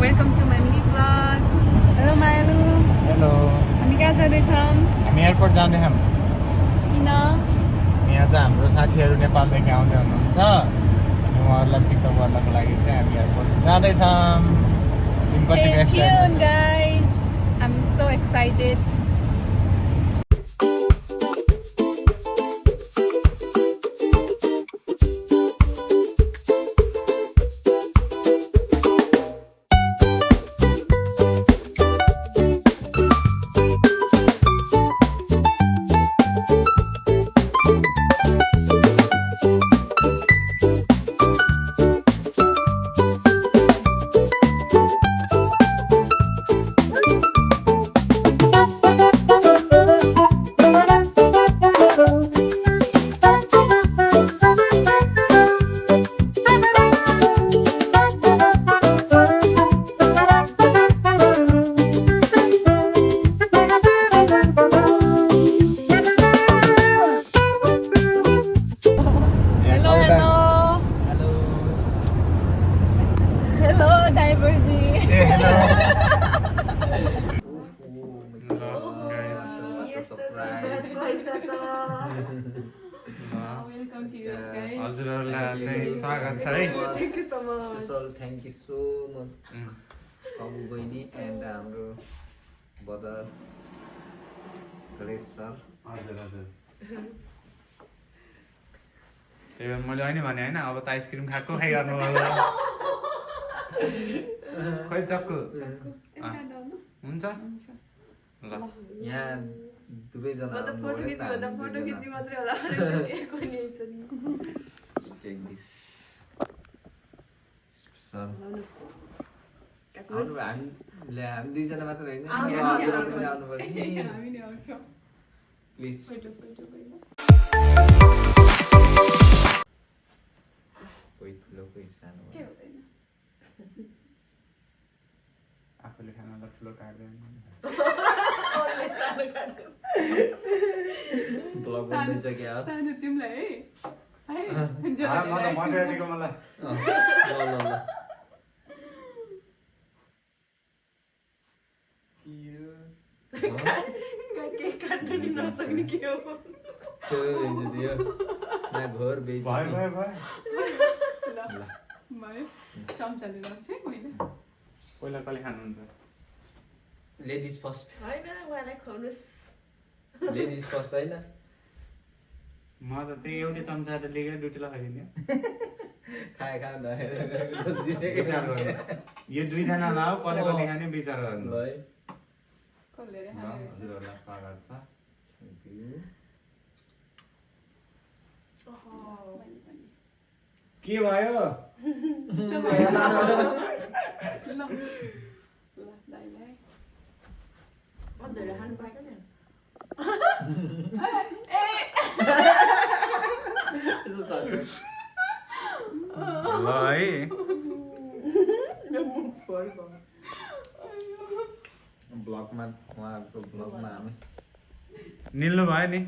Welcome to my mini vlog. Hello मायालु. Hello हामी कहाँ जाँदैछौँ? हामी एयरपोर्ट जाँदैछौँ। किन? यहाँ चाहिँ हाम्रो साथीहरू नेपालदेखि आउँदै हुनुहुन्छ अनि उहाँहरूलाई पिकअप गर्नको लागि चाहिँ हामी एयरपोर्ट जाँदैछौँ। Stay tuned guys. I'm so excited. Welcome to you guys. हजुरहरूलाई चाहिँ स्वागत छ है। Thank you so much. Special thank you so much. Kamu बहिनी and हाम्रो brother Grace sir. हजुर हजुर। त्यही भएर मैले अहिले भने होइन अब त आइसक्रिम खाएको खाइ गर्नु होला। खोइ चक्कु हुन्छ ल यहाँ दुवैजना take this special हामीले हामी दुईजना मात्र होइन हजुरहरू पनि आउनु पर्छ प्लिज कोही ठुलो कोही सानो आफूले खानालाई ठुलो काट्दैन ब्लग बन्दैछ क्या सानो तिमीलाई है मलाई मजा दिएको मलाई ल ल ल घर बेच चम्चाले राख्छ है मैले पहिला कहिले खानुहुन्छ लेडिज फर्स्ट होइन उहाँलाई खुवाउनुहोस् लेडिज फर्स्ट होइन म त त्यही एउटै चम्चाले लिएर ड्युटी लगाइदिने खाए खा विचार गर्नु यो दुईजना लाऊ कसले कति खाने विचार गर्नु ल है कसले रे हजुरहरूलाई स्वागत छ के भयो धेरै खानु पाएको नि ल है ब्लगमा उहाँहरूको ब्लगमा हामी निल्नु भयो नि